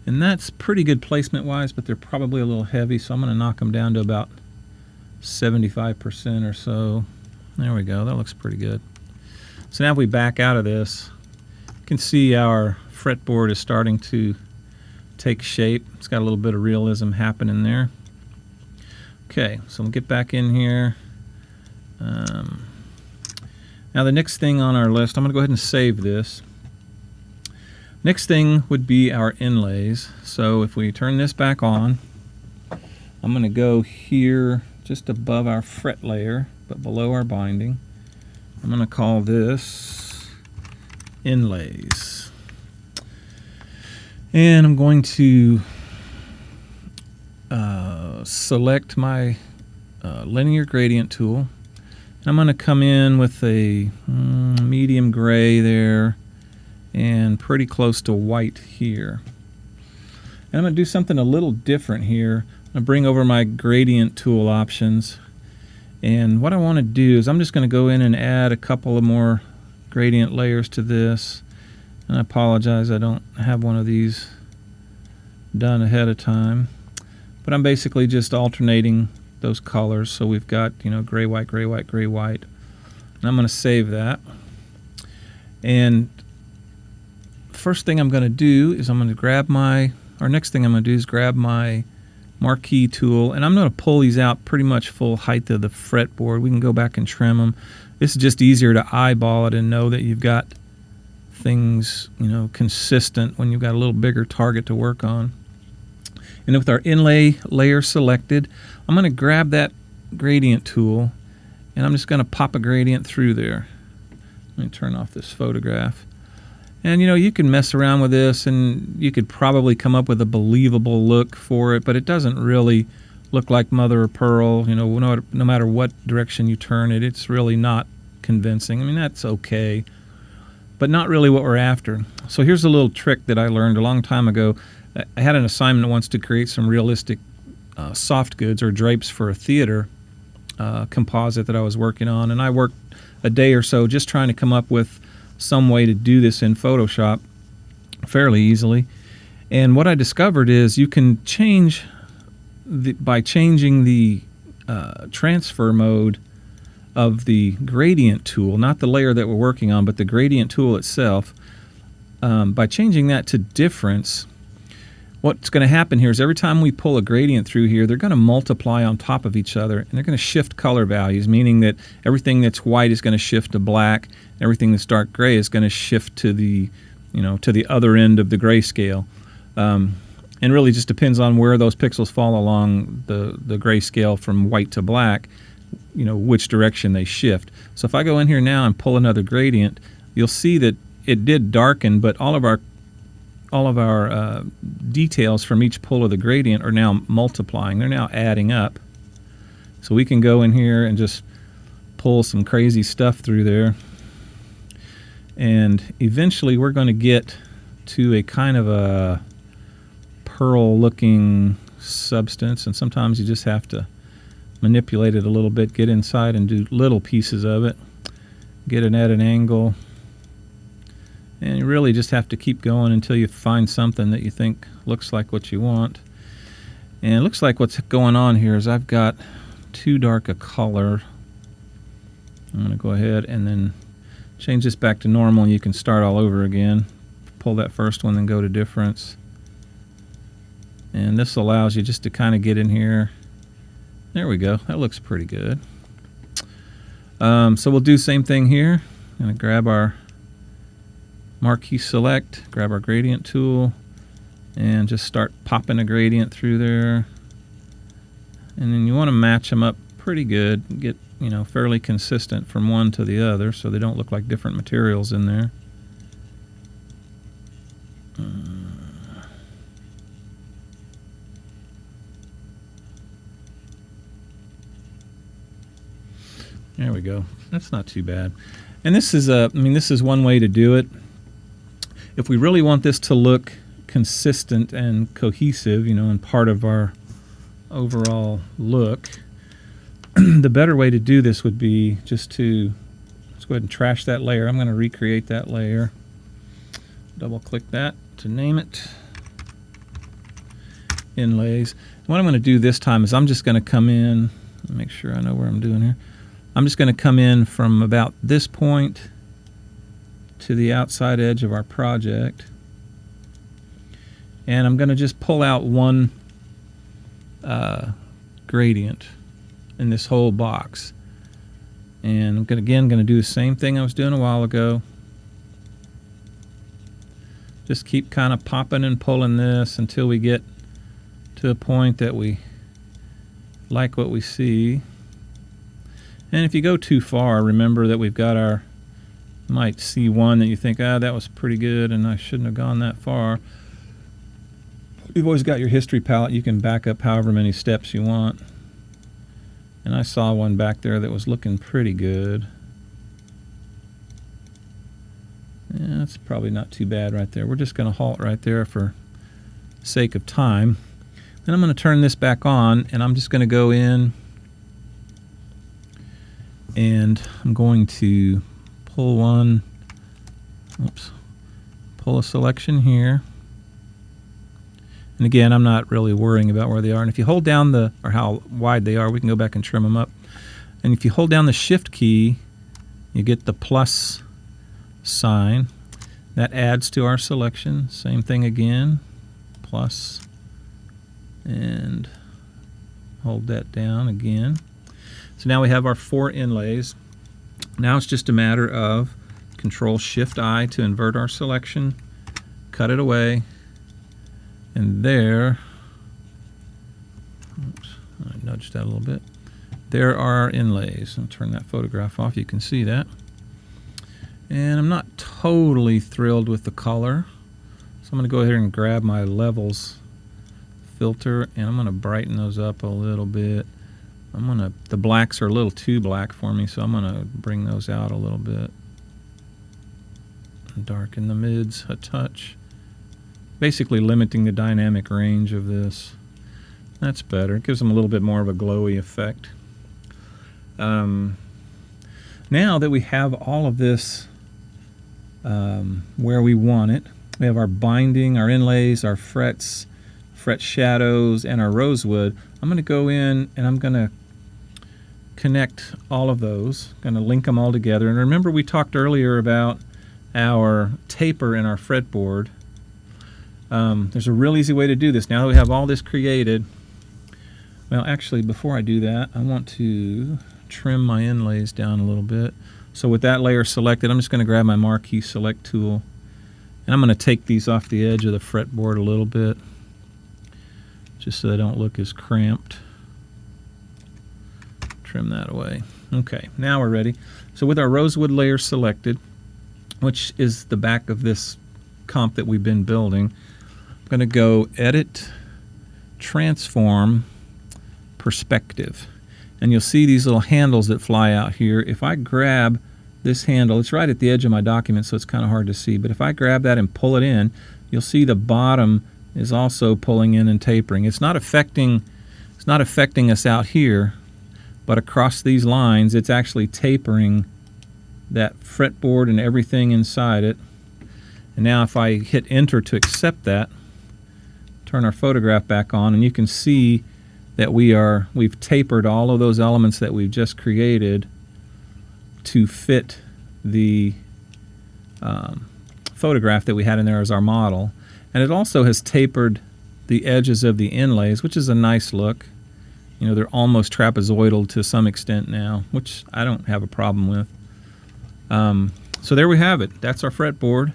And that's pretty good placement wise, but they're probably a little heavy, so I'm going to knock them down to about 75% or so. There we go. That looks pretty good. So now if we back out of this, you can see our fretboard is starting to take shape. It's got a little bit of realism happening there. Okay, so we'll get back in here. Now the next thing on our list, I'm going to go ahead and save this. Next thing would be our inlays. So if we turn this back on, I'm going to go here just above our fret layer, but below our binding. I'm going to call this inlays. And I'm going to select my linear gradient tool. I'm going to come in with a medium gray there and pretty close to white here. And I'm going to do something a little different here. I'm going to bring over my gradient tool options. And what I want to do is I'm just going to go in and add a couple of more gradient layers to this. And I apologize, I don't have one of these done ahead of time. But I'm basically just alternating those colors. So we've got, gray, white, gray, white, gray, white. And I'm going to save that. And first thing I'm going to do is I'm going to grab next thing I'm going to do is grab my marquee tool, and I'm going to pull these out pretty much full height of the fretboard. We can go back and trim them. This is just easier to eyeball it and know that you've got things, consistent when you've got a little bigger target to work on. And with our inlay layer selected, I'm going to grab that gradient tool, and I'm just going to pop a gradient through there. Let me turn off this photograph. And you can mess around with this, and you could probably come up with a believable look for it, but it doesn't really look like mother of pearl. No matter what direction you turn it, it's really not convincing. I mean, that's okay, but not really what we're after. So here's a little trick that I learned a long time ago. I had an assignment once to create some realistic soft goods or drapes for a theater composite that I was working on, and I worked a day or so just trying to come up with some way to do this in Photoshop fairly easily. And what I discovered is you can change by changing the transfer mode of the gradient tool, not the layer that we're working on, but the gradient tool itself. By changing that to difference, what's going to happen here is every time we pull a gradient through here, they're going to multiply on top of each other, and they're going to shift color values, meaning that everything that's white is going to shift to black, everything that's dark gray is going to shift to the, to the other end of the grayscale. And really just depends on where those pixels fall along the grayscale from white to black, which direction they shift. So if I go in here now and pull another gradient, you'll see that it did darken, but all of our details from each pull of the gradient are now multiplying. They're now adding up. So we can go in here and just pull some crazy stuff through there. And eventually we're going to get to a kind of a pearl-looking substance. And sometimes you just have to manipulate it a little bit, get inside and do little pieces of it, get it at an angle. And you really just have to keep going until you find something that you think looks like what you want. And it looks like what's going on here is I've got too dark a color. I'm going to go ahead and then change this back to normal, and you can start all over again. Pull that first one, then go to difference. And this allows you just to kind of get in here. There we go. That looks pretty good. So we'll do the same thing here. I'm going to grab our marquee select, grab our gradient tool, and just start popping a gradient through there. And then you want to match them up pretty good, get fairly consistent from one to the other so they don't look like different materials in there. There we go. That's not too bad. And this is this is one way to do it. If we really want this to look consistent and cohesive, and part of our overall look, the better way to do this would be just to, let's go ahead and trash that layer. I'm going to recreate that layer. Double click that to name it. inlays. What I'm going to do this time is I'm just going to come in, make sure I know where I'm doing here. I'm just going to come in from about this point to the outside edge of our project, and I'm going to just pull out one gradient in this whole box. And I'm going to do the same thing I was doing a while ago. Just keep kind of popping and pulling this until we get to a point that we like what we see. And if you go too far, remember that we've got our, you might see one that you think, that was pretty good and I shouldn't have gone that far. You've always got your history palette. You can back up however many steps you want. And I saw one back there that was looking pretty good. Yeah, that's probably not too bad right there. We're just going to halt right there for sake of time. Then I'm going to turn this back on, and I'm just going to go in, and I'm going to pull a selection here. And again, I'm not really worrying about where they are. And if you hold down or how wide they are, we can go back and trim them up. And if you hold down the Shift key, you get the plus sign. That adds to our selection. Same thing again, plus, and hold that down again. So now we have our 4 inlays. Now it's just a matter of Control-Shift-I to invert our selection, cut it away, and there, oops, I nudged that a little bit. There are our inlays. I'll turn that photograph off. You can see that. And I'm not totally thrilled with the color, so I'm going to go ahead and grab my levels filter, and I'm going to brighten those up a little bit. The blacks are a little too black for me, so I'm going to bring those out a little bit. Darken the mids a touch. Basically limiting the dynamic range of this. That's better. It gives them a little bit more of a glowy effect. Now that we have all of this where we want it, we have our binding, our inlays, our frets, fret shadows, and our rosewood. I'm going to go in and I'm going to connect all of those. I'm going to link them all together. And remember, we talked earlier about our taper in our fretboard. There's a real easy way to do this. Now that we have all this created, well, actually, before I do that, I want to trim my inlays down a little bit. So with that layer selected, I'm just going to grab my Marquee Select tool, and I'm going to take these off the edge of the fretboard a little bit, just so they don't look as cramped. Trim that away. Okay, now we're ready. So with our rosewood layer selected, which is the back of this comp that we've been building, I'm going to go Edit, Transform, Perspective. And you'll see these little handles that fly out here. If I grab this handle, it's right at the edge of my document, so it's kind of hard to see, but if I grab that and pull it in, you'll see the bottom is also pulling in and tapering. It's not affecting us out here, but across these lines it's actually tapering that fretboard and everything inside it. And now if I hit enter to accept that, turn our photograph back on, and you can see that we've tapered all of those elements that we've just created to fit the photograph that we had in there as our model. And it also has tapered the edges of the inlays, which is a nice look. You know, they're almost trapezoidal to some extent now, which I don't have a problem with. So there we have it. That's our fretboard.